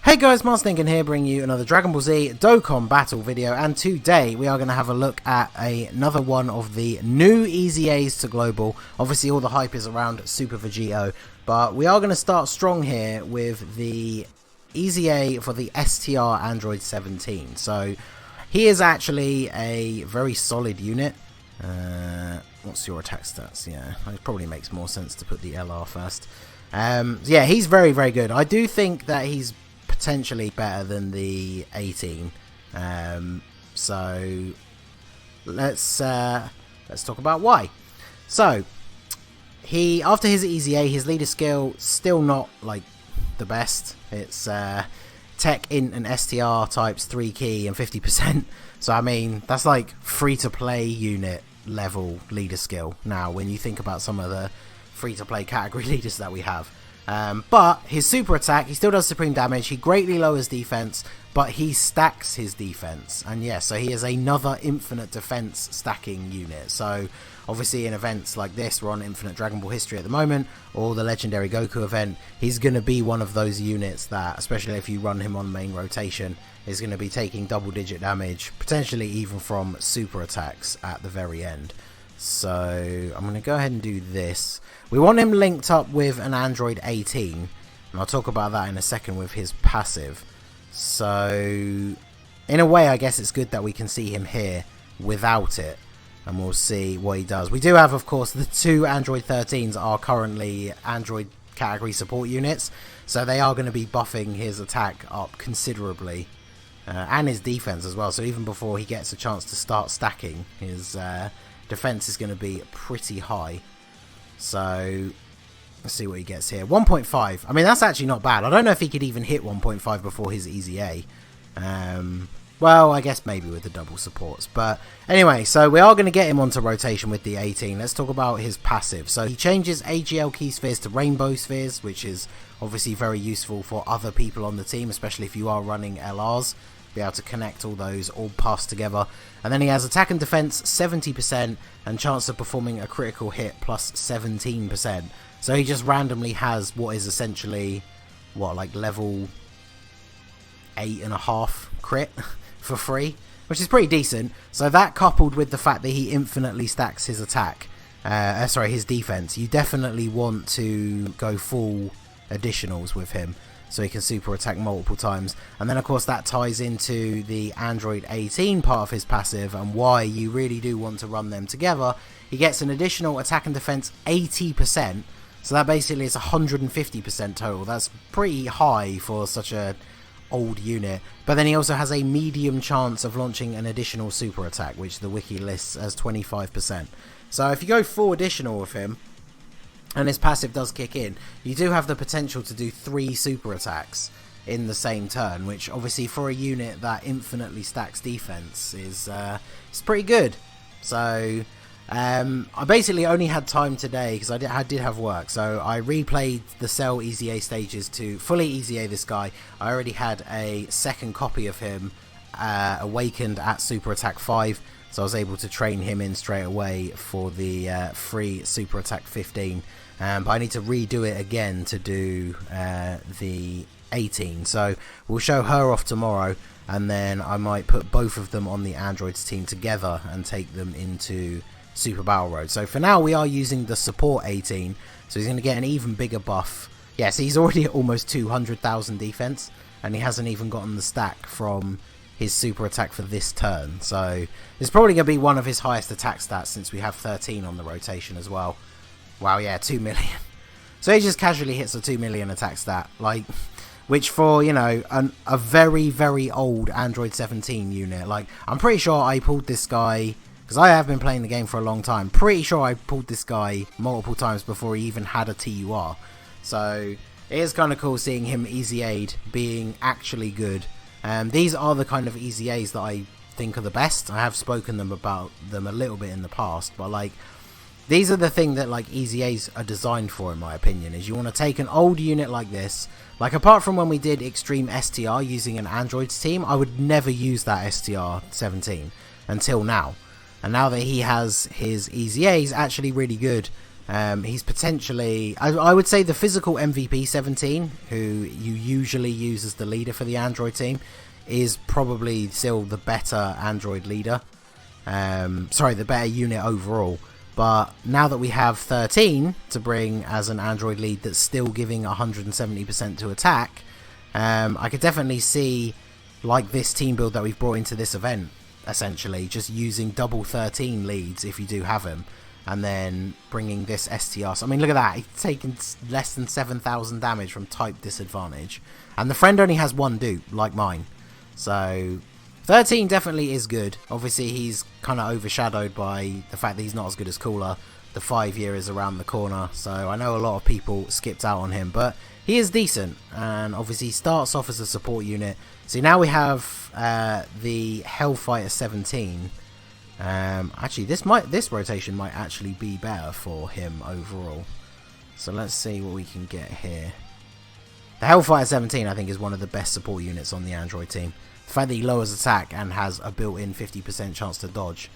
Hey guys, Ningen here, bringing you another Dragon Ball Z Dokkan battle video, and today we are going to have a look at another one of the new EZAs to Global. Obviously all the hype is around Super Vegito, but we are going to start strong here with the EZA for the STR Android 17. So he is actually a very solid unit. What's your attack stats? Yeah, it probably makes more sense to put the LR first. Yeah, he's very, very good. I do think that he's potentially better than the 18. So let's talk about why. So he, after his EZA, his leader skill still not like the best. It's tech, int and STR types 3 key and 50%. So I mean that's like free to play unit level leader skill now when you think about some of the free to play category leaders that we have. But his super attack, he still does supreme damage, he greatly lowers defense, but he stacks his defense. And yeah, so he is another infinite defense stacking unit. So obviously in events like this, we're on Infinite Dragon Ball History at the moment, or the Legendary Goku event, he's going to be one of those units that, especially if you run him on main rotation, is going to be taking double digit damage, potentially even from super attacks at the very end. So I'm going to go ahead and do this. We want him linked up with an Android 18, and I'll talk about that in a second with his passive. So in a way I guess it's good that we can see him here without it, and we'll see what he does. We do have, of course, the two Android 13s are currently Android category support units, so they are going to be buffing his attack up considerably, and his defense as well. So even before he gets a chance to start stacking, his defense is going to be pretty high. So let's see what he gets here. 1.5. I mean, that's actually not bad. I don't know if he could even hit 1.5 before his EZA. Well, I guess maybe with the double supports. But anyway, so we are going to get him onto rotation with the 18. Let's talk about his passive. So he changes AGL key spheres to rainbow spheres, which is obviously very useful for other people on the team, especially if you are running LRs. Be able to connect all those, all pass together. And then he has attack and defense 70% and chance of performing a critical hit plus 17%. So he just randomly has what is essentially what, like level 8.5 crit for free, which is pretty decent. So that, coupled with the fact that he infinitely stacks his attack, his defense, you definitely want to go full additionals with him, so he can super attack multiple times. And then of course that ties into the Android 18 part of his passive, and why you really do want to run them together. He gets an additional attack and defense 80%, so that basically is 150% total. That's pretty high for such a old unit. But then he also has a medium chance of launching an additional super attack, which the wiki lists as 25%. So if you go full additional with him, and his passive does kick in, you do have the potential to do 3 super attacks in the same turn, which obviously for a unit that infinitely stacks defense is it's pretty good. So I basically only had time today because I did have work, so I replayed the Cell EZA stages to fully EZA this guy. I already had a second copy of him awakened at super attack 5, so I was able to train him in straight away for the free super attack 15. But I need to redo it again to do the 18. So we'll show her off tomorrow, and then I might put both of them on the Androids team together and take them into Super Battle Road. So for now we are using the support 18, so he's going to get an even bigger buff. Yes, he's already at almost 200,000 defense, and he hasn't even gotten the stack from his super attack for this turn. So it's probably going to be one of his highest attack stats, since we have 13 on the rotation as well. Wow, yeah, 2 million. So he just casually hits a 2 million attack stat, like, which for, you know, a very, very old Android 17 unit, like, I'm pretty sure I pulled this guy, because I have been playing the game for a long time, pretty sure I pulled this guy multiple times before he even had a TUR. So it is kind of cool seeing him EZA'd being actually good. These are the kind of EZAs that I think are the best. I have spoken about them a little bit in the past, but like, these are the thing that like EZAs are designed for, in my opinion, is you want to take an old unit like this. Like, apart from when we did Extreme STR using an Androids team, I would never use that STR 17 until now. And now that he has his EZA, he's actually really good He's potentially, I would say, the physical MVP 17, who you usually use as the leader for the Android team, is probably still the better Android leader. Sorry, the better unit overall. But now that we have 13 to bring as an Android lead that's still giving 170% to attack, I could definitely see, like this team build that we've brought into this event, essentially, just using double 13 leads if you do have him, and then bringing this STR. So, I mean, look at that. He's taken less than 7,000 damage from type disadvantage. And the friend only has one dupe, like mine. So 13 definitely is good. Obviously, he's kind of overshadowed by the fact that he's not as good as Cooler. The 5-year is around the corner, so I know a lot of people skipped out on him, but he is decent, and obviously he starts off as a support unit. So now we have the Hellfighter 17. Actually, this rotation might actually be better for him overall. So let's see what we can get here. The Hellfighter 17, I think, is one of the best support units on the Android team. The fact that he lowers attack and has a built-in 50% chance to dodge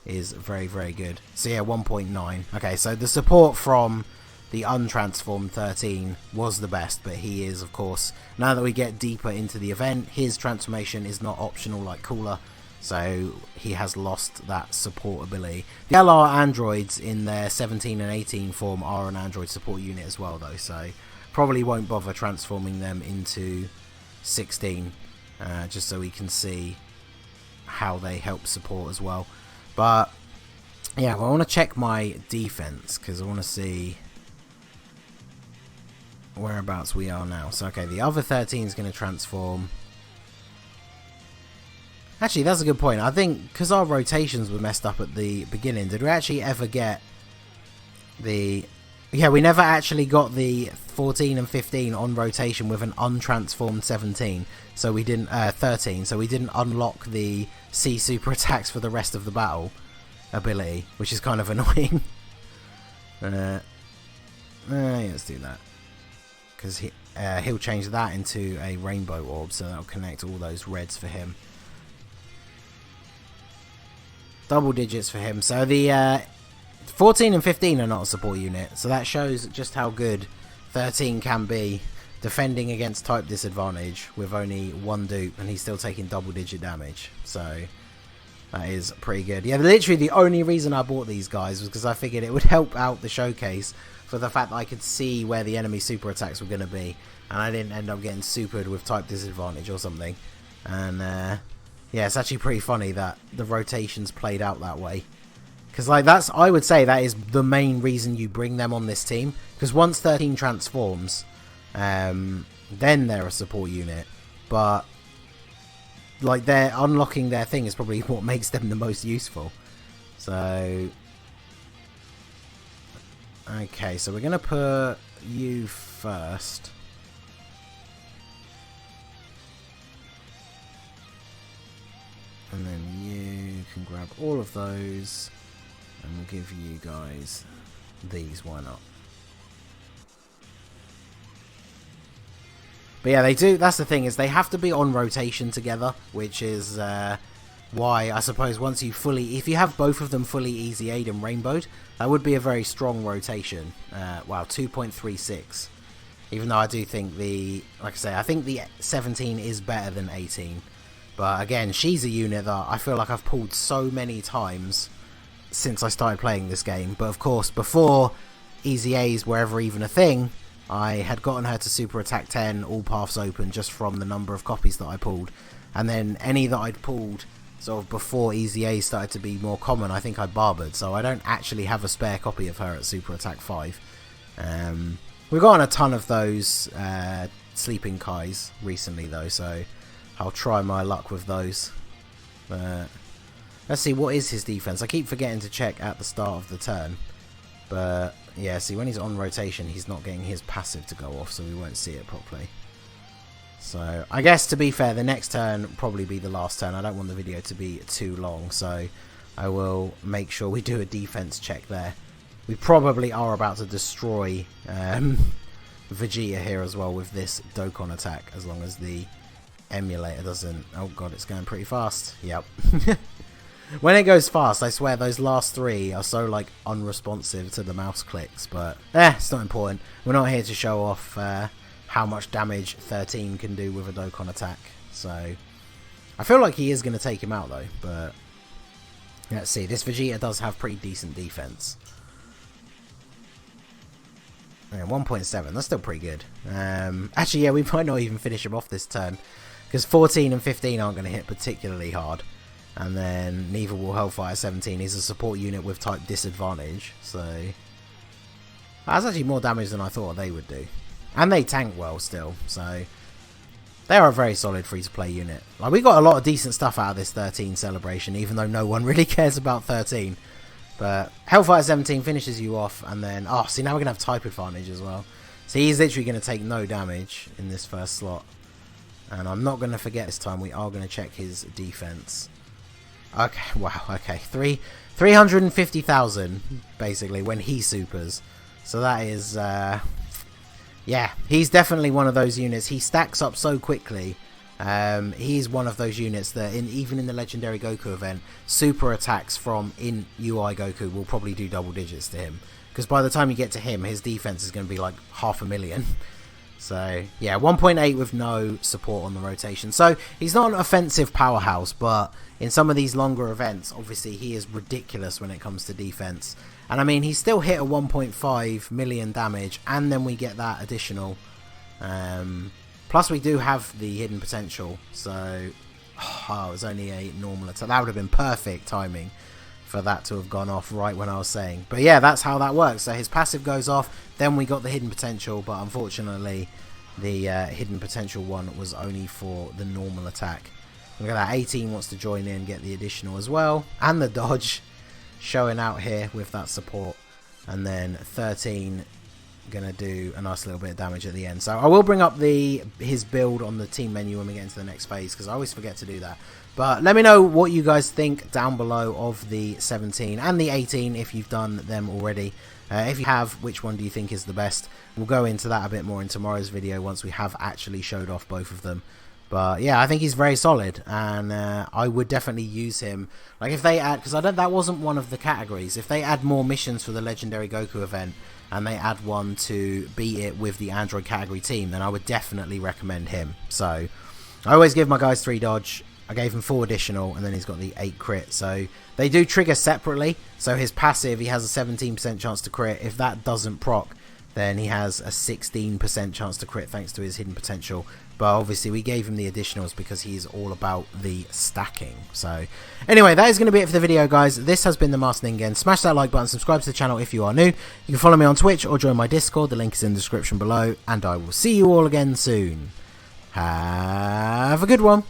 is very, very good. So yeah, 1.9. Okay, so the support from the untransformed 13 was the best, but he is, of course, now that we get deeper into the event, his transformation is not optional like Cooler, so he has lost that support ability. The LR androids in their 17 and 18 form are an android support unit as well, though, so probably won't bother transforming them into 16, just so we can see how they help support as well. But yeah, well, I want to check my defense because I want to see whereabouts we are now. So okay, the other 13 is going to transform. Actually, that's a good point. I think because our rotations were messed up at the beginning, did we actually ever get the... Yeah, we never actually got the 14 and 15 on rotation with an untransformed 17. So we didn't... 13. So we didn't unlock the C super attacks for the rest of the battle ability, which is kind of annoying. Yeah, let's do that. Because he'll change that into a rainbow orb, so that'll connect all those reds for him. Double digits for him. So the 14 and 15 are not a support unit, so that shows just how good 13 can be defending against type disadvantage with only one dupe, and he's still taking double digit damage. So that is pretty good. Yeah, literally the only reason I bought these guys was because I figured it would help out the showcase for the fact that I could see where the enemy super attacks were going to be, and I didn't end up getting supered with type disadvantage or something. And yeah, it's actually pretty funny that the rotations played out that way, because like that's, I would say that is the main reason you bring them on this team, because once 13 transforms, then they're a support unit, but like they're unlocking their thing is probably what makes them the most useful. So okay, so we're gonna put you first. And then you can grab all of those, and we'll give you guys these, why not? But yeah, they do, that's the thing, is they have to be on rotation together, which is why I suppose once you fully, if you have both of them fully EZA'd and rainbowed, that would be a very strong rotation. Wow, 2.36. Even though I do think the, like I say, I think the 17 is better than 18. But again, she's a unit that I feel like I've pulled so many times since I started playing this game. But of course, before EZAs were ever even a thing, I had gotten her to super attack 10, all paths open, just from the number of copies that I pulled. And then any that I'd pulled sort of before EZA started to be more common, I think I barbered. So I don't actually have a spare copy of her at super attack 5. We've gotten a ton of those sleeping Kais recently though, so I'll try my luck with those. Let's see, what is his defense? I keep forgetting to check at the start of the turn. But yeah, see, when he's on rotation, he's not getting his passive to go off, so we won't see it properly. So I guess, to be fair, the next turn will probably be the last turn. I don't want the video to be too long, so I will make sure we do a defense check there. We probably are about to destroy Vegeta here as well with this Dokkan attack, as long as the emulator doesn't... Oh god, it's going pretty fast. Yep. When it goes fast, I swear those last 3 are so like unresponsive to the mouse clicks, but it's not important. We're not here to show off how much damage 13 can do with a Dokkan attack. So I feel like he is going to take him out though, but let's see. This Vegeta does have pretty decent defense. Yeah, 1.7, that's still pretty good. Actually, yeah, we might not even finish him off this turn, because 14 and 15 aren't going to hit particularly hard. And then neither will Hellfire 17. He's a support unit with type disadvantage, so that's actually more damage than I thought they would do. And they tank well still, so they are a very solid free-to-play unit. Like, we got a lot of decent stuff out of this 13 celebration, even though no one really cares about 13. But Hellfire 17 finishes you off, and then see, now we're gonna have type advantage as well. So he's literally gonna take no damage in this first slot. And I'm not gonna forget this time. We are gonna check his defense. Okay, wow, okay. 350,000, basically, when he supers. So that is, yeah, he's definitely one of those units. He stacks up so quickly. He's one of those units that, even in the Legendary Goku event, super attacks from in UI Goku will probably do double digits to him. Because by the time you get to him, his defense is going to be like 500,000. So, yeah, 1.8 with no support on the rotation. So, he's not an offensive powerhouse, but in some of these longer events, obviously, he is ridiculous when it comes to defense. And, I mean, he still hit a 1.5 million damage, and then we get that additional. Plus, we do have the hidden potential, so it was only a normal attack. That would have been perfect timing for that to have gone off right when I was saying. But yeah, that's how that works. So his passive goes off, then we got the hidden potential, but unfortunately the hidden potential one was only for the normal attack. Look at that, 18 wants to join in, get the additional as well, and the dodge showing out here with that support. And then 13 gonna do a nice little bit of damage at the end. So I will bring up his build on the team menu when we get into the next phase, because I always forget to do that. But let me know what you guys think down below of the 17 and the 18 if you've done them already. If you have, which one do you think is the best? We'll go into that a bit more in tomorrow's video once we have actually showed off both of them. But yeah, I think he's very solid, and I would definitely use him. Like, if they add, because that wasn't one of the categories. If they add more missions for the Legendary Goku event, and they add one to beat it with the Android category team, then I would definitely recommend him. So I always give my guys 3 dodge. I gave him 4 additional, and then he's got the 8 crit. So they do trigger separately. So his passive, he has a 17% chance to crit. If that doesn't proc, then he has a 16% chance to crit thanks to his hidden potential. But obviously we gave him the additionals because he's all about the stacking. So anyway, that is going to be it for the video, guys. This has been the Master Ningen. Smash that like button, subscribe to the channel if you are new. You can follow me on Twitch or join my Discord. The link is in the description below. And I will see you all again soon. Have a good one.